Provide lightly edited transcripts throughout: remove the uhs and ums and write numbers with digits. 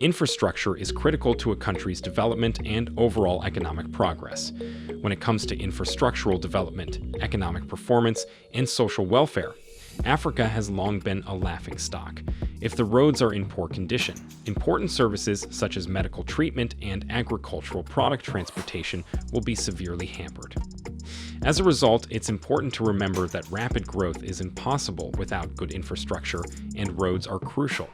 Infrastructure is critical to a country's development and overall economic progress. When it comes to infrastructural development, economic performance, and social welfare, Africa has long been a laughingstock. If the roads are in poor condition, important services such as medical treatment and agricultural product transportation will be severely hampered. As a result, it's important to remember that rapid growth is impossible without good infrastructure, and roads are crucial.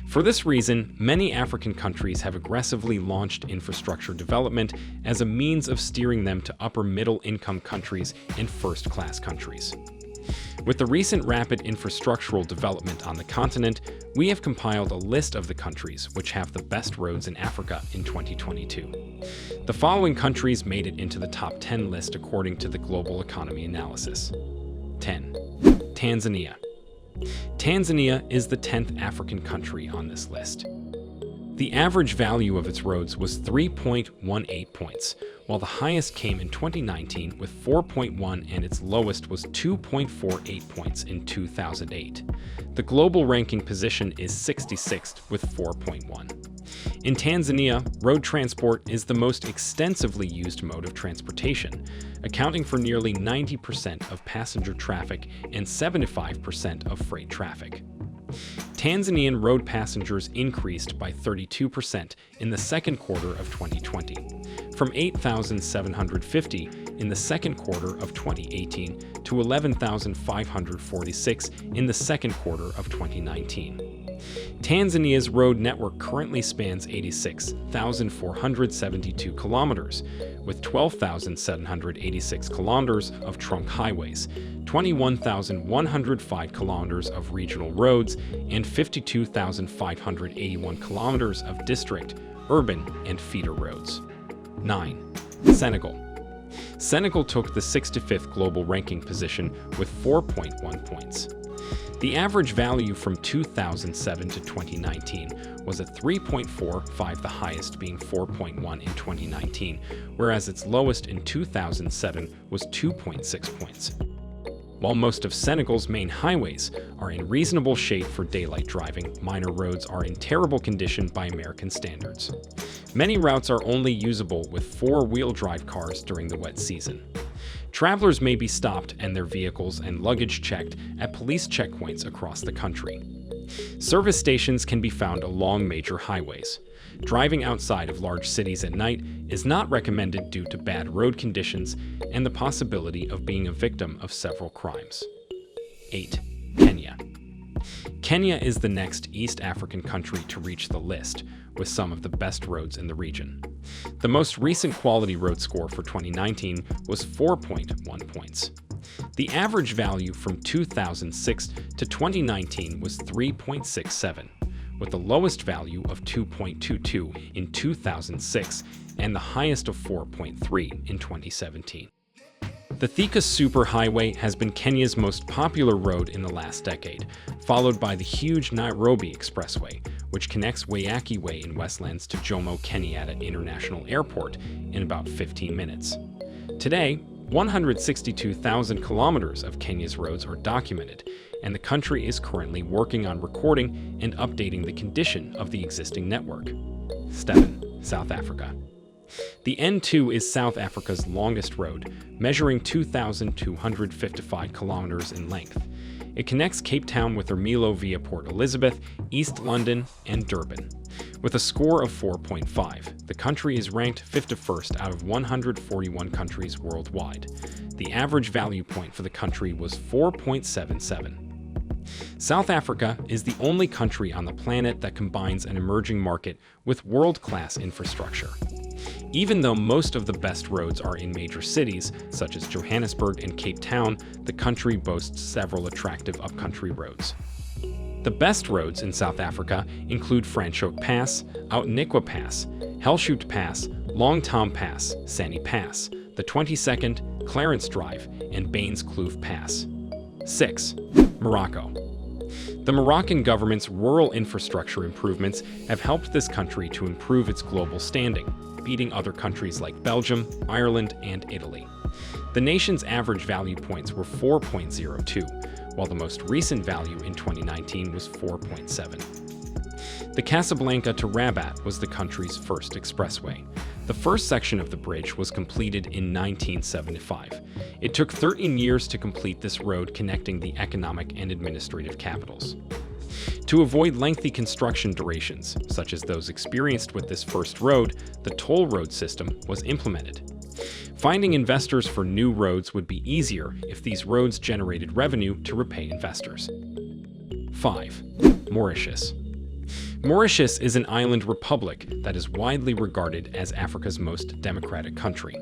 For this reason, many African countries have aggressively launched infrastructure development as a means of steering them to upper-middle-income countries and first-class countries. With the recent rapid infrastructural development on the continent, we have compiled a list of the countries which have the best roads in Africa in 2022. The following countries made it into the top 10 list according to the Global Economy Analysis. 10. Tanzania. Tanzania is the 10th African country on this list. The average value of its roads was 3.18 points, while the highest came in 2019 with 4.1 and its lowest was 2.48 points in 2008. The global ranking position is 66th with 4.1. In Tanzania, road transport is the most extensively used mode of transportation, accounting for nearly 90% of passenger traffic and 75% of freight traffic. Tanzanian road passengers increased by 32% in the second quarter of 2020, from 8,750 in the second quarter of 2018 to 11,546 in the second quarter of 2019. Tanzania's road network currently spans 86,472 kilometers, with 12,786 kilometers of trunk highways, 21,105 kilometers of regional roads, and 52,581 kilometers of district, urban, and feeder roads. 9. Senegal. Senegal took the 65th global ranking position with 4.1 points. The average value from 2007 to 2019 was at 3.45, the highest being 4.1 in 2019, whereas its lowest in 2007 was 2.6 points. While most of Senegal's main highways are in reasonable shape for daylight driving, minor roads are in terrible condition by American standards. Many routes are only usable with four-wheel drive cars during the wet season. Travelers may be stopped and their vehicles and luggage checked at police checkpoints across the country. Service stations can be found along major highways. Driving outside of large cities at night is not recommended due to bad road conditions and the possibility of being a victim of several crimes. 8. Kenya. Kenya is the next East African country to reach the list, with some of the best roads in the region. The most recent quality road score for 2019 was 4.1 points. The average value from 2006 to 2019 was 3.67, with the lowest value of 2.22 in 2006 and the highest of 4.3 in 2017. The Thika Superhighway has been Kenya's most popular road in the last decade, followed by the huge Nairobi Expressway, which connects Waiyaki Way in Westlands to Jomo Kenyatta International Airport in about 15 minutes. Today, 162,000 kilometers of Kenya's roads are documented, and the country is currently working on recording and updating the condition of the existing network. 7. South Africa. The N2 is South Africa's longest road, measuring 2,255 kilometers in length. It connects Cape Town with Ermelo via Port Elizabeth, East London, and Durban. With a score of 4.5, the country is ranked 51st out of 141 countries worldwide. The average value point for the country was 4.77. South Africa is the only country on the planet that combines an emerging market with world-class infrastructure. Even though most of the best roads are in major cities, such as Johannesburg and Cape Town, the country boasts several attractive upcountry roads. The best roads in South Africa include Franschhoek Pass, Outnikwa Pass, Helshoot Pass, Long Tom Pass, Sani Pass, the 22nd, Clarence Drive, and Baines Kloof Pass. 6. Morocco. The Moroccan government's rural infrastructure improvements have helped this country to improve its global standing, beating other countries like Belgium, Ireland, and Italy. The nation's average value points were 4.02, while the most recent value in 2019 was 4.7. The Casablanca to Rabat was the country's first expressway. The first section of the bridge was completed in 1975. It took 13 years to complete this road connecting the economic and administrative capitals. To avoid lengthy construction durations, such as those experienced with this first road, the toll road system was implemented. Finding investors for new roads would be easier if these roads generated revenue to repay investors. 5. Mauritius. Mauritius is an island republic that is widely regarded as Africa's most democratic country.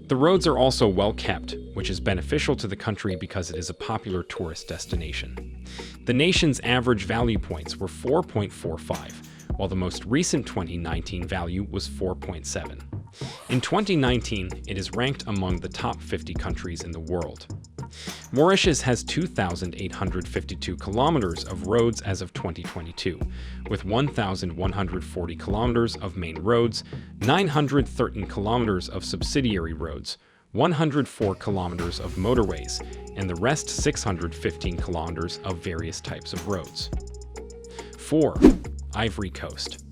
The roads are also well kept, which is beneficial to the country because it is a popular tourist destination. The nation's average value points were 4.45, while the most recent 2019 value was 4.7. In 2019, it is ranked among the top 50 countries in the world. Mauritius has 2,852 kilometers of roads as of 2022, with 1,140 kilometers of main roads, 913 kilometers of subsidiary roads, 104 kilometers of motorways, and the rest 615 kilometers of various types of roads. 4. Ivory Coast.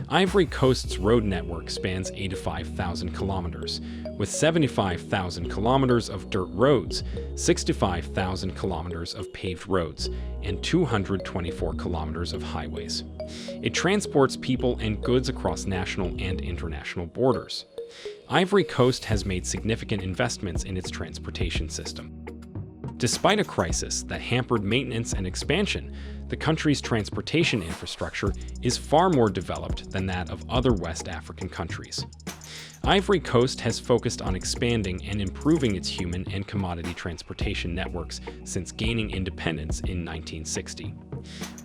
Ivory Coast's road network spans 85,000 kilometers, with 75,000 kilometers of dirt roads, 65,000 kilometers of paved roads, and 224 kilometers of highways. It transports people and goods across national and international borders. Ivory Coast has made significant investments in its transportation system. Despite a crisis that hampered maintenance and expansion, the country's transportation infrastructure is far more developed than that of other West African countries. Ivory Coast has focused on expanding and improving its human and commodity transportation networks since gaining independence in 1960.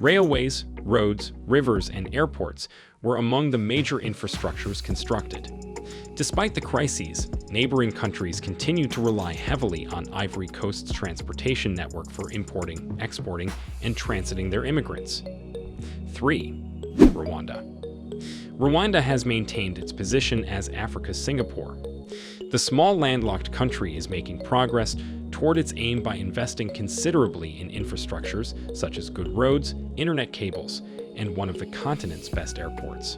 Railways, roads, rivers, and airports were among the major infrastructures constructed. Despite the crises, neighboring countries continue to rely heavily on Ivory Coast's transportation network for importing, exporting, and transiting their immigrants. 3. Rwanda. Rwanda has maintained its position as Africa's Singapore. The small landlocked country is making progress toward its aim by investing considerably in infrastructures such as good roads, internet cables, and one of the continent's best airports.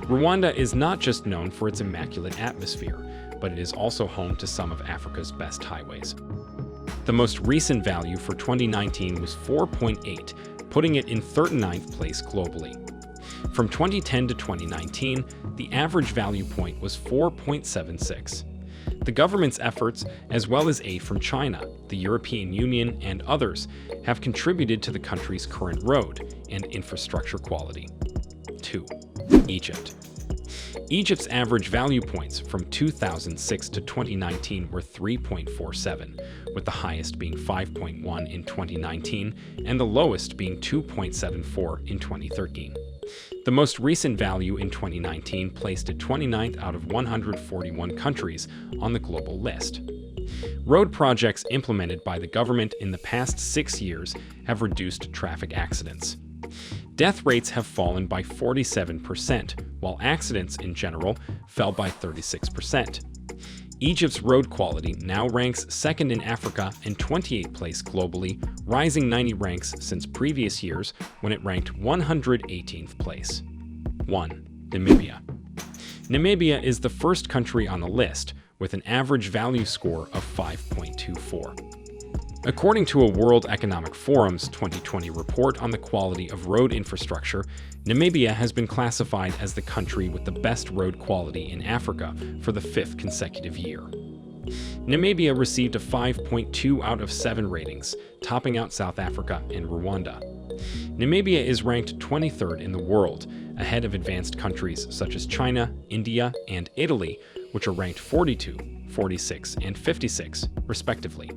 Rwanda is not just known for its immaculate atmosphere, but it is also home to some of Africa's best highways. The most recent value for 2019 was 4.8, putting it in 39th place globally. From 2010 to 2019, the average value point was 4.76. The government's efforts, as well as aid from China, the European Union, and others, have contributed to the country's current road and infrastructure quality. 2. Egypt. Egypt's average value points from 2006 to 2019 were 3.47, with the highest being 5.1 in 2019 and the lowest being 2.74 in 2013. The most recent value in 2019 placed it 29th out of 141 countries on the global list. Road projects implemented by the government in the past 6 years have reduced traffic accidents. Death rates have fallen by 47%, while accidents in general fell by 36%. Egypt's road quality now ranks second in Africa and 28th place globally, rising 90 ranks since previous years when it ranked 118th place. 1. Namibia. Namibia is the first country on the list, with an average value score of 5.24. According to a World Economic Forum's 2020 report on the quality of road infrastructure, Namibia has been classified as the country with the best road quality in Africa for the 5th consecutive year. Namibia received a 5.2 out of 7 ratings, topping out South Africa and Rwanda. Namibia is ranked 23rd in the world, ahead of advanced countries such as China, India, and Italy, which are ranked 42, 46, and 56, respectively.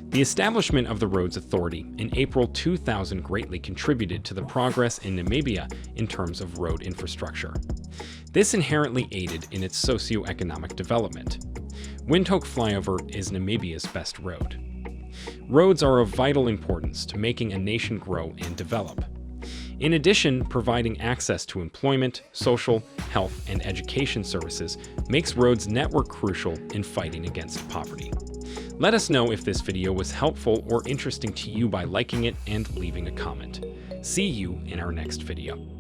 The establishment of the Roads Authority in April 2000 greatly contributed to the progress in Namibia in terms of road infrastructure. This inherently aided in its socio-economic development. Windhoek Flyover is Namibia's best road. Roads are of vital importance to making a nation grow and develop. In addition, providing access to employment, social, health, and education services makes roads network crucial in fighting against poverty. Let us know if this video was helpful or interesting to you by liking it and leaving a comment. See you in our next video.